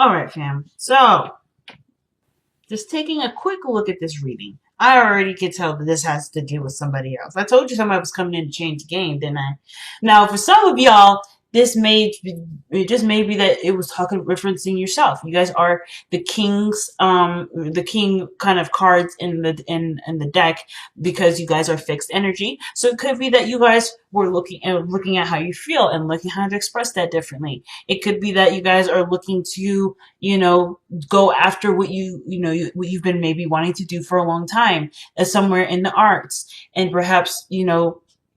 Alright, fam. So, just taking a quick look at this reading. I already can tell that this has to do with somebody else. I told you somebody was coming in to change the game, didn't I? Now, for some of y'all, this may it just may be that it was talking referencing yourself. You guys are the king kind of cards in the deck because you guys are fixed energy. So it could be that you guys were looking at how you feel and looking how to express that differently. It could be that you guys are looking to, go after what you've been maybe wanting to do for a long time, as somewhere in the arts, and perhaps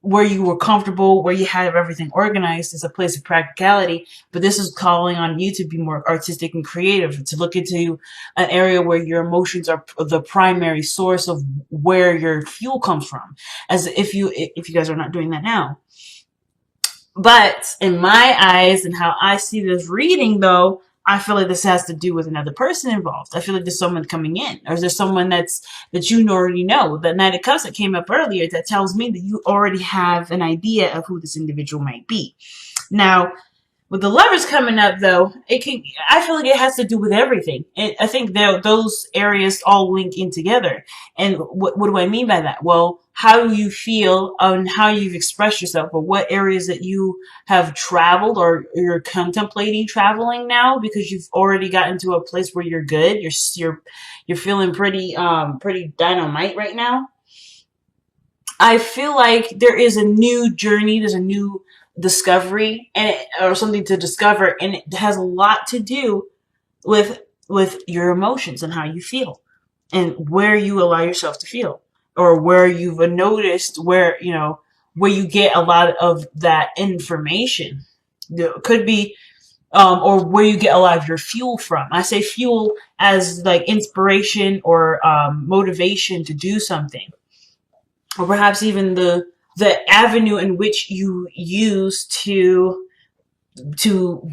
where you were comfortable, where you had everything organized is a place of practicality, but this is calling on you to be more artistic and creative, to look into an area where your emotions are the primary source of where your fuel comes from, as if you guys are not doing that now. But in my eyes and how I see this reading, though, I feel like this has to do with another person involved. I feel like there's someone coming in, or is there someone that you already know? The Knight of Cups that came up earlier, that tells me that you already have an idea of who this individual might be. Now, with the Lovers coming up, though, I feel like it has to do with everything. I think those areas all link in together. And what do I mean by that? Well, how you feel and how you've expressed yourself, or what areas that you have traveled or you're contemplating traveling now because you've already gotten to a place where you're good. You're feeling pretty dynamite right now. I feel like there is a new journey. There's a new discovery or something to discover, and it has a lot to do with your emotions and how you feel and where you allow yourself to feel, or where you've noticed where you get a lot of that information. It could be or where you get a lot of your fuel from. I say fuel as like inspiration or motivation to do something, or perhaps even the avenue in which you use to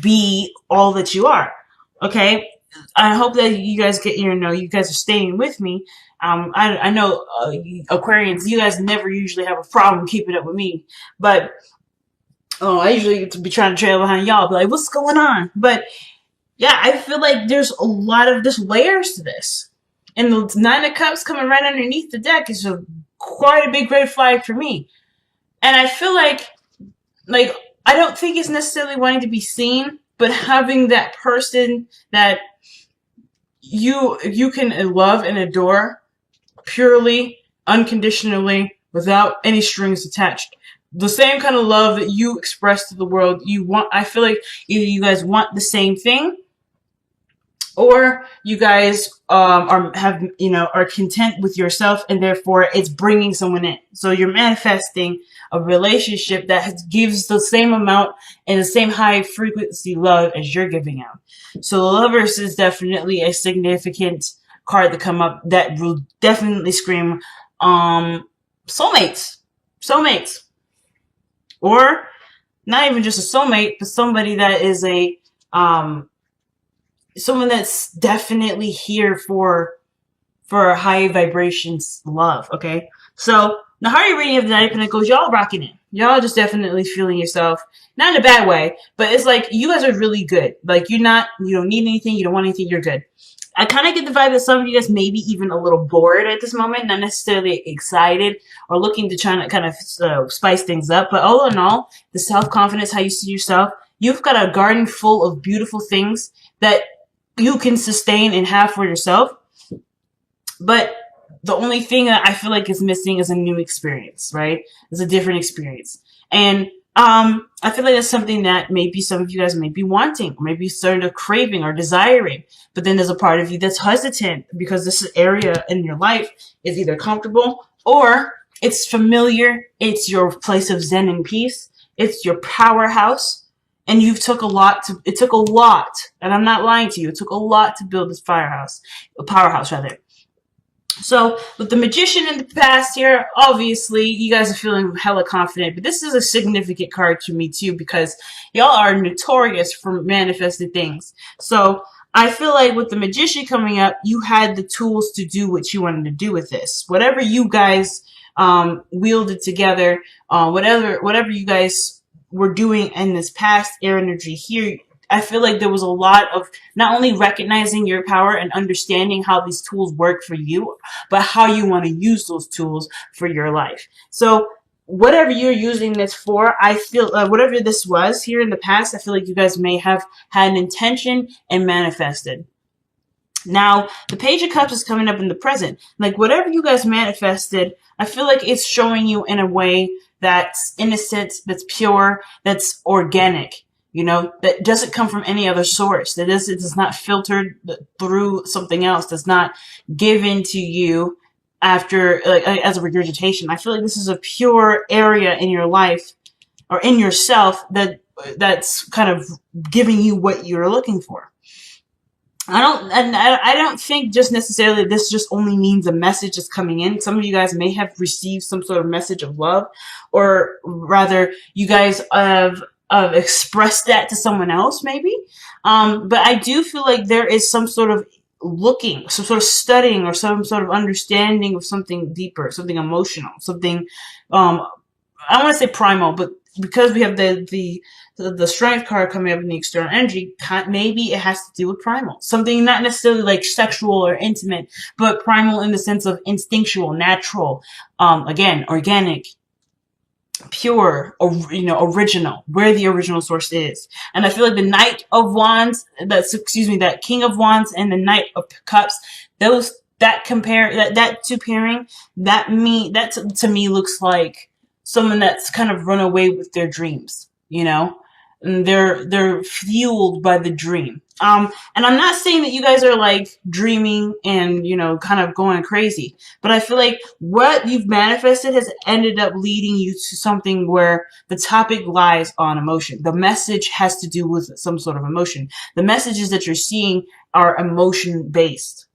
be all that you are. Okay, I hope that you guys you guys are staying with me. I know Aquarians, you guys never usually have a problem keeping up with me, but I usually get to be trying to trail behind y'all, be like, what's going on? But yeah, I feel like there's a lot of layers to this, and the Nine of Cups coming right underneath the deck is quite a big red flag for me. And I feel like I don't think it's necessarily wanting to be seen, but having that person that you can love and adore purely, unconditionally, without any strings attached. The same kind of love that you express to the world. I feel like either you guys want the same thing, or you guys are content with yourself, and therefore it's bringing someone in. So you're manifesting a relationship that gives the same amount and the same high frequency love as you're giving out. So the Lovers is definitely a significant card to come up that will definitely scream soulmates. Or not even just a soulmate, but somebody that is someone that's definitely here for a high vibrations love. Okay, so the Heart reading of the Knight of Pentacles, y'all rocking it. Y'all just definitely feeling yourself, not in a bad way, but it's like you guys are really good. Like you don't need anything, you don't want anything, you're good. I kind of get the vibe that some of you guys may be even a little bored at this moment, not necessarily excited or looking to try to kind of spice things up. But all in all, the self-confidence, how you see yourself, you've got a garden full of beautiful things that you can sustain and have for yourself. But the only thing that I feel like is missing is a new experience, right? It's a different experience. And I feel like that's something that maybe some of you guys may be wanting, or maybe starting to craving or desiring. But then there's a part of you that's hesitant because this area in your life is either comfortable or it's familiar. It's your place of zen and peace. It's your powerhouse. And it took a lot, and I'm not lying to you, it took a lot to build this powerhouse rather. So with the Magician in the past here, obviously you guys are feeling hella confident, but this is a significant card to me too, because y'all are notorious for manifesting things. So I feel like with the Magician coming up, you had the tools to do what you wanted to do with this. Whatever you guys wielded together, whatever you guys were doing in this past air energy here, I feel like there was a lot of not only recognizing your power and understanding how these tools work for you, but how you want to use those tools for your life. So whatever you're using this for, I feel whatever this was here in the past, I feel like you guys may have had an intention and manifested. Now, the Page of Cups is coming up in the present. Like, whatever you guys manifested, I feel like it's showing you in a way that's innocent, that's pure, that's organic. You know, that doesn't come from any other source. That is, it is not filtered through something else. That's not given to you after, like, as a regurgitation. I feel like this is a pure area in your life or in yourself that's kind of giving you what you're looking for. I don't think just necessarily this just only means a message is coming in. Some of you guys may have received some sort of message of love, or rather, you guys have expressed that to someone else, maybe. But I do feel like there is some sort of looking, some sort of studying, or some sort of understanding of something deeper, something emotional, something. I don't want to say primal, but because we have the strength card coming up in the external energy, maybe it has to do with primal. Something not necessarily like sexual or intimate, but primal in the sense of instinctual, natural, again, organic, pure, or, you know, original, where the original source is. And I feel like the Knight of Wands, that King of Wands and the Knight of Cups, that two pairing, that to me looks like someone that's kind of run away with their dreams, you know? And they're fueled by the dream. And I'm not saying that you guys are like dreaming and, you know, kind of going crazy, but I feel like what you've manifested has ended up leading you to something where the topic lies on emotion. The message has to do with some sort of emotion. The messages that you're seeing are emotion based.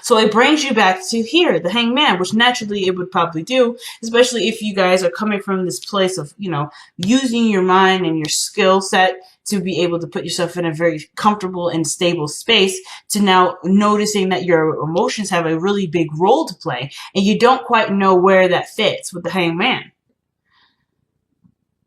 So it brings you back to here, the Hangman, which naturally it would probably do, especially if you guys are coming from this place of, you know, using your mind and your skill set to be able to put yourself in a very comfortable and stable space, to now noticing that your emotions have a really big role to play, and you don't quite know where that fits with the Hangman.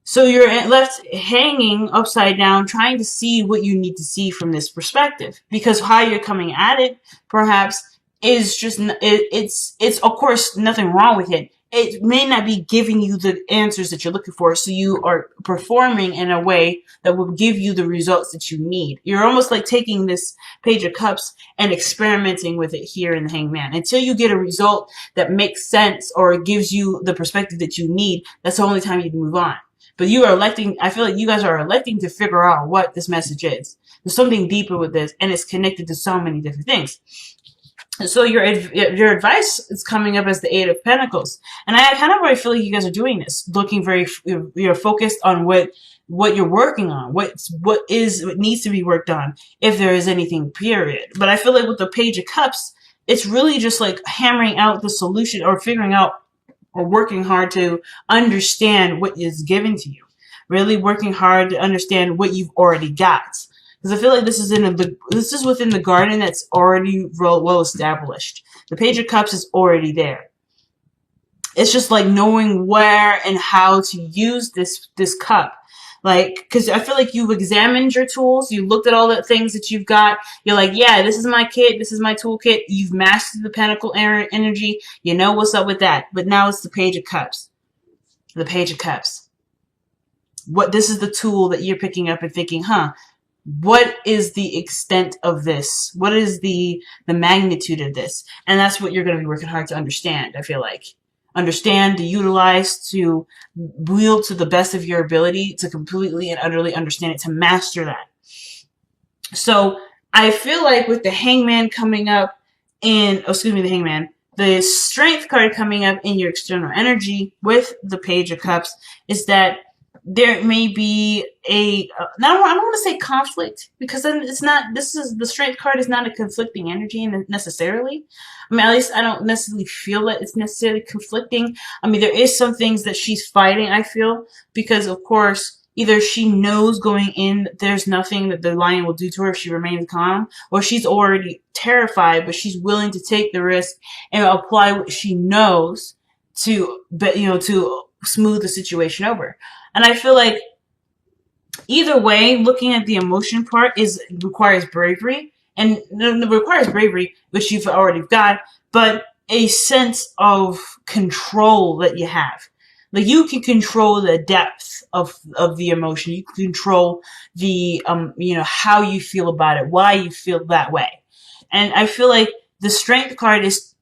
So you're left hanging upside down, trying to see what you need to see from this perspective, because how you're coming at it, perhaps, is just, it's of course nothing wrong with it. It may not be giving you the answers that you're looking for, so you are performing in a way that will give you the results that you need. You're almost like taking this Page of Cups and experimenting with it here in the Hangman. Until you get a result that makes sense or gives you the perspective that you need, that's the only time you can move on. But you are electing, I feel like you guys are electing to figure out what this message is. There's something deeper with this, and it's connected to so many different things. So your advice is coming up as the Eight of Pentacles. And I kind of already feel like you guys are doing this, looking very, you're focused on what you're working on, what needs to be worked on, if there is anything, period. But I feel like with the Page of Cups, it's really just like hammering out the solution, or figuring out, or working hard to understand what is given to you. Really working hard to understand what you've already got. Because I feel like this is within the garden that's already well established. The Page of Cups is already there. It's just like knowing where and how to use this cup. Like, because I feel like you've examined your tools, you looked at all the things that you've got, you're like, yeah, this is my kit, this is my toolkit, you've mastered the Pentacle energy, you know what's up with that. But now it's the Page of Cups. The Page of Cups. This is the tool that you're picking up and thinking, what is the extent of this? What is the magnitude of this? And that's what you're going to be working hard to understand, I feel like. Understand, to utilize, to wield to the best of your ability, to completely and utterly understand it, to master that. So I feel like with the Hangman coming up the Strength card coming up in your external energy with the Page of Cups, is that there may be I don't want to say conflict, because then it's not, the Strength card is not a conflicting energy necessarily. I mean, at least I don't necessarily feel that it's necessarily conflicting. I mean, there is some things that she's fighting, I feel, because of course, either she knows going in there's nothing that the lion will do to her if she remains calm, or she's already terrified, but she's willing to take the risk and apply what she knows to smooth the situation over. And I feel like either way, looking at the emotion part requires bravery, and it requires bravery, which you've already got, but a sense of control that you have. Like, you can control the depth of the emotion. You can control the how you feel about it, why you feel that way. And I feel like the strength card is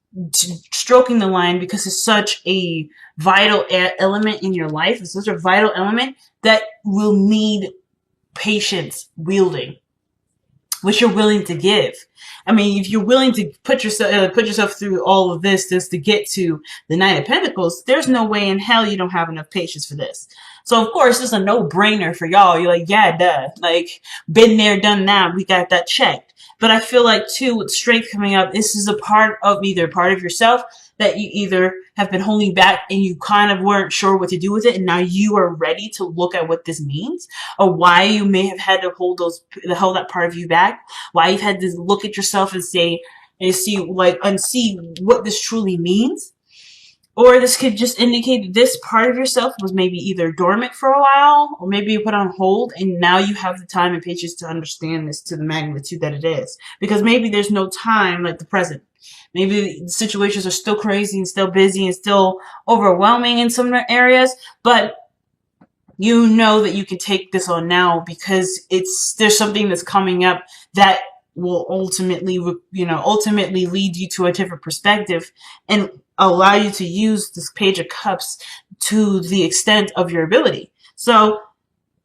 stroking the line because it's such a vital element in your life. It's such a vital element that will need patience wielding, which you're willing to give. I mean, if you're willing to put yourself through all of this just to get to the Knight of Pentacles, there's no way in hell you don't have enough patience for this. So of course, it's a no-brainer for y'all. You're like, yeah, duh. Like, been there, done that. We got that checked. But I feel like too, with strength coming up, this is a part of yourself that you either have been holding back and you kind of weren't sure what to do with it, and now you are ready to look at what this means, or why you may have had to hold that part of you back, why you've had to look at yourself and see what this truly means. Or this could just indicate that this part of yourself was maybe either dormant for a while, or maybe you put on hold, and now you have the time and patience to understand this to the magnitude that it is. Because maybe there's no time like the present. Maybe the situations are still crazy and still busy and still overwhelming in some areas, but you know that you can take this on now because there's something that's coming up that will ultimately lead you to a different perspective and allow you to use this Page of Cups to the extent of your ability. So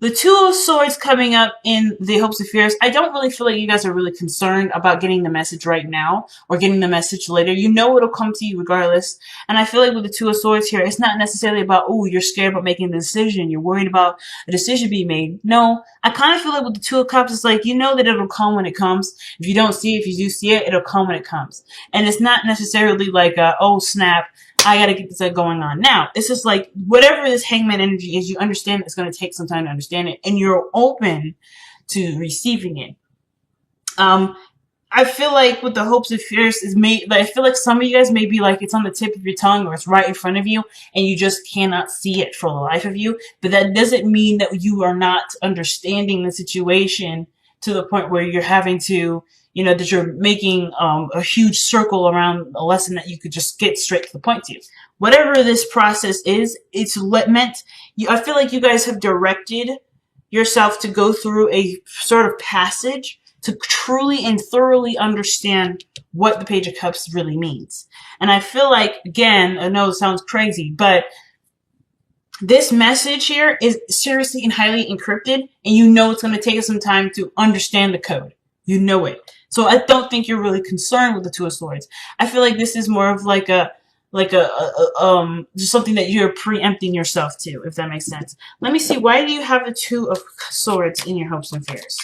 the Two of Swords coming up in the Hopes and Fears, I don't really feel like you guys are really concerned about getting the message right now or getting the message later. You know it'll come to you regardless. And I feel like with the Two of Swords here, it's not necessarily about, oh, you're scared about making the decision. You're worried about a decision being made. No, I kind of feel like with the Two of Cups, it's like, you know that it'll come when it comes. If you don't see it, if you do see it, it'll come when it comes. And it's not necessarily like, oh, snap, I gotta get this going on now. It's just like, whatever this Hangman energy is, you understand it's gonna take some time to understand it, and you're open to receiving it. I feel like with the Hopes and Fears I feel like some of you guys may be like, it's on the tip of your tongue or it's right in front of you and you just cannot see it for the life of you. But that doesn't mean that you are not understanding the situation to the point where you're having to, that you're making a huge circle around a lesson that you could just get straight to the point to. Whatever this process is, I feel like you guys have directed yourself to go through a sort of passage to truly and thoroughly understand what the Page of Cups really means. And I feel like, again, I know it sounds crazy, but this message here is seriously and highly encrypted, and you know it's going to take us some time to understand the code. You know it. So I don't think you're really concerned with the Two of Swords. I feel like this is more of just something that you're preempting yourself to, if that makes sense. Let me see. Why do you have the Two of Swords in your Hopes and Fears?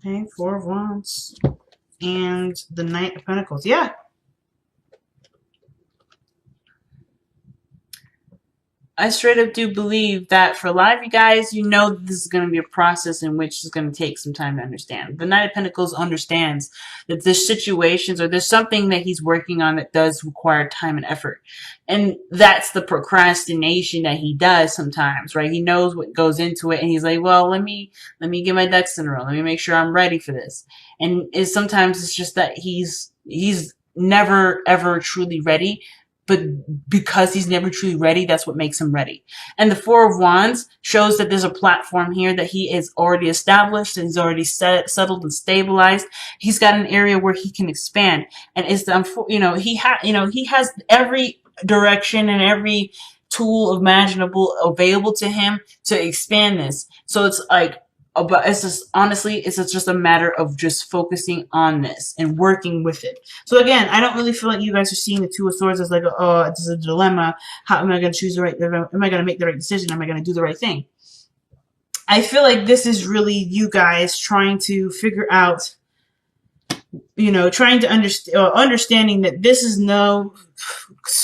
Okay, Four of Wands and the Knight of Pentacles. Yeah. I straight up do believe that for a lot of you guys, you know this is going to be a process in which it's going to take some time to understand. The Knight of Pentacles understands that there's situations or there's something that he's working on that does require time and effort. And that's the procrastination that he does sometimes, right? He knows what goes into it and he's like, well, let me get my ducks in a row. Let me make sure I'm ready for this. And sometimes it's just that he's never ever truly ready. But because he's never truly ready, that's what makes him ready. And the Four of Wands shows that there's a platform here that he is already established and he's already settled and stabilized. He's got an area where he can expand. And he has every direction and every tool imaginable available to him to expand this. So it's like, but it's just just a matter of just focusing on this and working with it. So again, I don't really feel like you guys are seeing the Two of Swords as like, oh, it's a dilemma. How am I going to choose the right? Am I going to make the right decision? Am I going to do the right thing? I feel like this is really you guys trying to figure out trying to understanding that this is no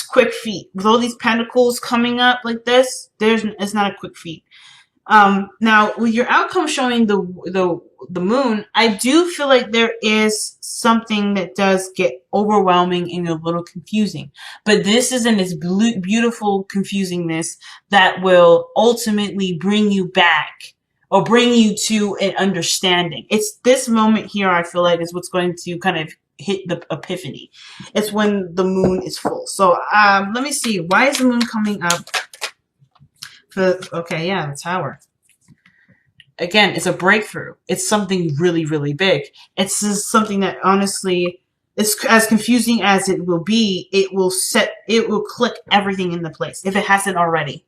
quick feat. With all these pentacles coming up like this, it's not a quick feat. Now with your outcome showing the moon, I do feel like there is something that does get overwhelming and a little confusing. But this is in its beautiful confusingness that will ultimately bring you back or bring you to an understanding. It's this moment here, I feel like, is what's going to kind of hit the epiphany. It's when the moon is full. So let me see. Why is the moon coming up? Okay, yeah, the Tower. Again, it's a breakthrough. It's something really, really big. It's just something that honestly, it's as confusing as it will be. It will click everything into place. If it hasn't already,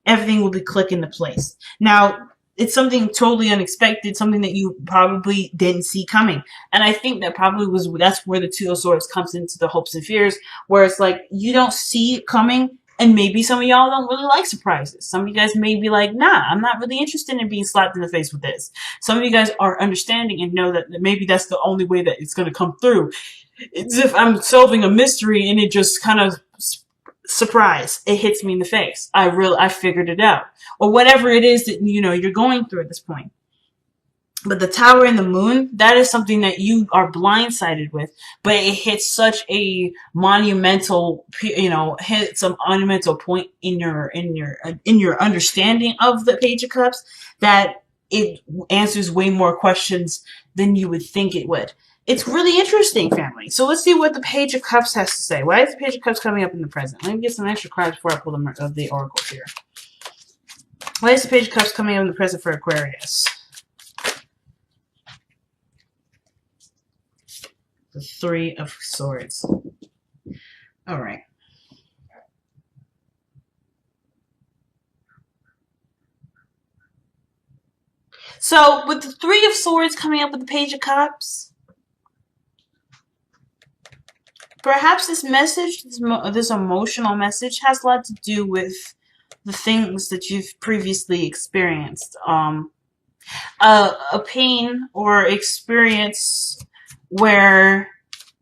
everything will be click into place. Now, it's something totally unexpected, something that you probably didn't see coming. And I think that's where the Two of Swords comes into the hopes and fears, where it's like, you don't see it coming. And maybe some of y'all don't really like surprises. Some of you guys may be like, nah, I'm not really interested in being slapped in the face with this. Some of you guys are understanding and know that maybe that's the only way that it's going to come through. It's if I'm solving a mystery and it just kind of surprise, it hits me in the face. I figured it out. Or whatever it is that, you're going through at this point. But the Tower and the Moon, that is something that you are blindsided with, but it hits such a monumental, hits a monumental point in your understanding of the Page of Cups that it answers way more questions than you would think it would. It's really interesting, family. So let's see what the Page of Cups has to say. Why is the Page of Cups coming up in the present? Let me get some extra cards before I pull them of the oracles here. Why is the Page of Cups coming up in the present for Aquarius? The Three of Swords. All right. So with the Three of Swords coming up with the Page of Cups, perhaps this message, this emotional message, has a lot to do with the things that you've previously experienced. A pain or experience where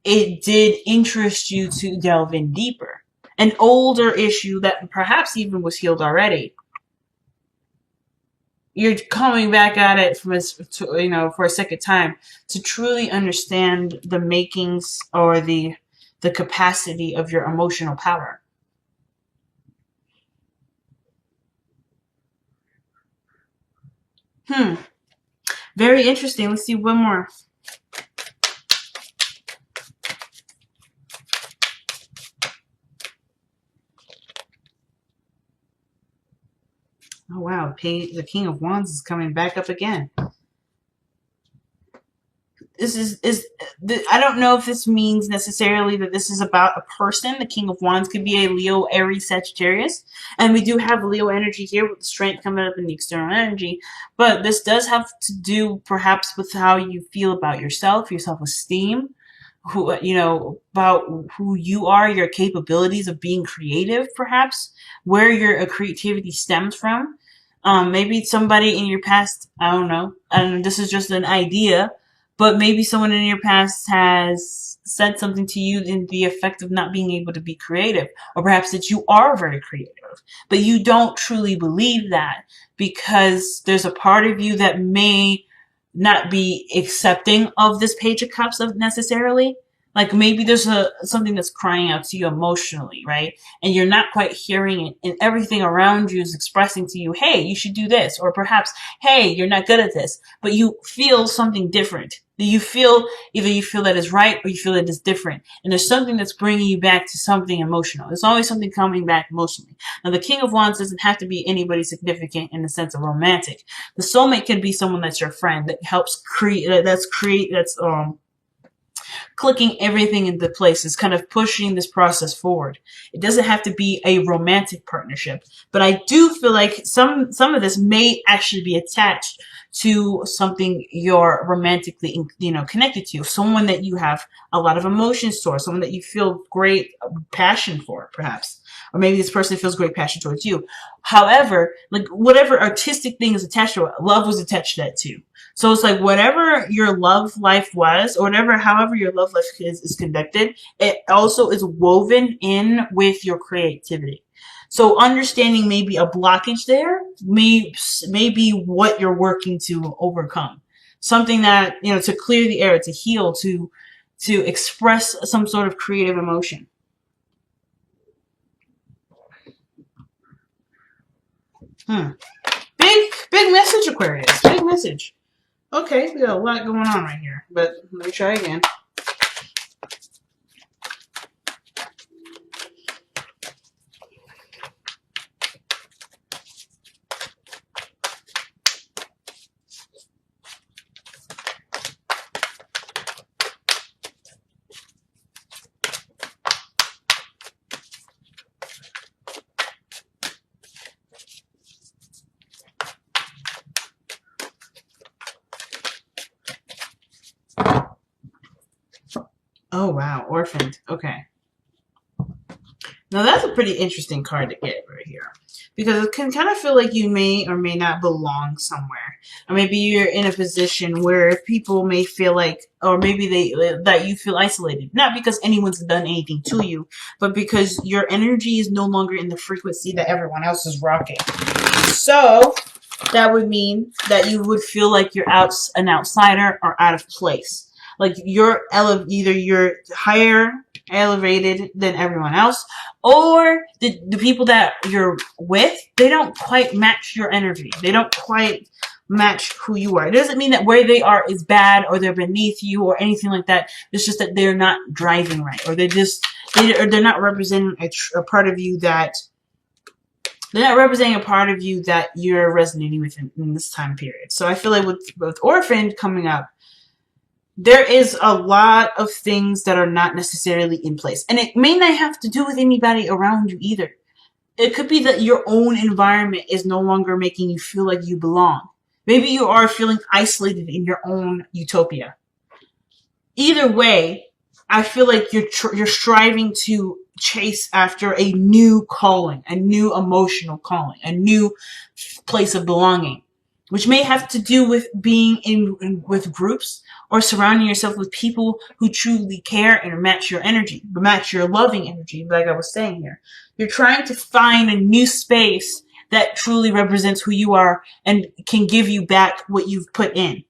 it did interest you to delve in deeper. An older issue that perhaps even was healed already. You're coming back at it for a second time to truly understand the makings or the capacity of your emotional power. Very interesting. Let's see one more. Oh wow, the King of Wands is coming back up again. This I don't know if this means necessarily that this is about a person. The King of Wands could be a Leo, Aries, Sagittarius. And we do have Leo energy here with the strength coming up in the external energy. But this does have to do perhaps with how you feel about yourself, your self-esteem, about who you are, your capabilities of being creative, perhaps, where your creativity stems from. Maybe somebody in your past, I don't know, and this is just an idea, but maybe someone in your past has said something to you in the effect of not being able to be creative, or perhaps that you are very creative, but you don't truly believe that because there's a part of you that may not be accepting of this Page of Cups necessarily. Like maybe there's something that's crying out to you emotionally, right? And you're not quite hearing it, and everything around you is expressing to you, hey, you should do this, or perhaps, hey, you're not good at this, but you feel something different. Either you feel that is right or you feel that is different. And there's something that's bringing you back to something emotional. There's always something coming back emotionally. Now, the King of Wands doesn't have to be anybody significant in the sense of romantic. The soulmate can be someone that's your friend that helps clicking everything into place. Is kind of pushing this process forward. It doesn't have to be a romantic partnership, but I do feel like some of this may actually be attached to something you're romantically, connected to. Someone that you have a lot of emotions towards, someone that you feel great passion for, perhaps. Or maybe this person feels great passion towards you. However, like whatever artistic thing is attached to it, love was attached to that too. So it's like whatever your love life was, or however your love life is conducted, it also is woven in with your creativity. So understanding maybe a blockage there may be what you're working to overcome. Something that, to clear the air, to heal, to express some sort of creative emotion. Big message, Aquarius. Big message. Okay, we got a lot going on right here, but let me try again. Oh, wow. Orphaned. Okay. Now, that's a pretty interesting card to get right here. Because it can kind of feel like you may or may not belong somewhere. Or maybe you're in a position where people may feel like, or maybe that you feel isolated. Not because anyone's done anything to you, but because your energy is no longer in the frequency that everyone else is rocking. So, that would mean that you would feel like you're an outsider or out of place. Like either you're higher elevated than everyone else, or the people that you're with, they don't quite match your energy. They don't quite match who you are. It doesn't mean that where they are is bad or they're beneath you or anything like that. It's just that they're not driving right, or they're not representing a part of you that they're not representing a part of you that you're resonating with in this time period. So I feel like with Orphaned coming up, there is a lot of things that are not necessarily in place. And it may not have to do with anybody around you either. It could be that your own environment is no longer making you feel like you belong. Maybe you are feeling isolated in your own utopia. Either way, I feel like you're striving to chase after a new calling, a new emotional calling, a new place of belonging, which may have to do with being with groups or surrounding yourself with people who truly care and match your energy, match your loving energy, like I was saying here. You're trying to find a new space that truly represents who you are and can give you back what you've put in.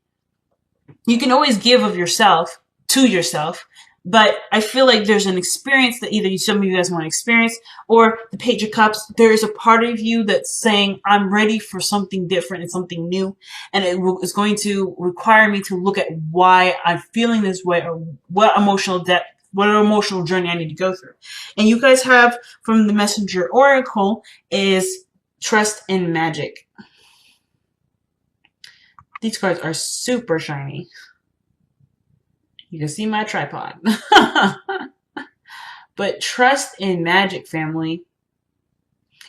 You can always give of yourself to yourself, but I feel like there's an experience that either some of you guys want to experience, or the Page of Cups, there is a part of you that's saying, I'm ready for something different and something new, and it is going to require me to look at why I'm feeling this way, or what emotional depth, what emotional journey I need to go through. And you guys have, from the Messenger Oracle, is Trust in Magic. These cards are super shiny. You can see my tripod. But trust in magic, family.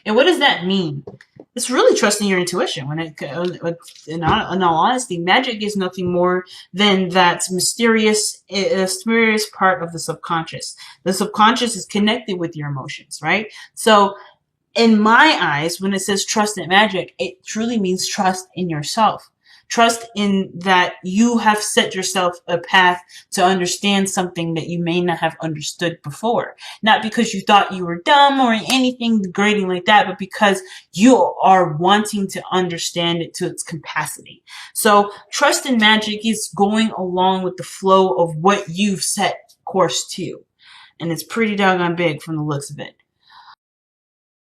And what does that mean? It's really trusting your intuition. In all honesty, magic is nothing more than that mysterious part of the subconscious. The subconscious is connected with your emotions, right? So, in my eyes, when it says trust in magic, it truly means trust in yourself. Trust in that you have set yourself a path to understand something that you may not have understood before. Not because you thought you were dumb or anything degrading like that, but because you are wanting to understand it to its capacity. So trust in magic is going along with the flow of what you've set course to. And it's pretty doggone big from the looks of it.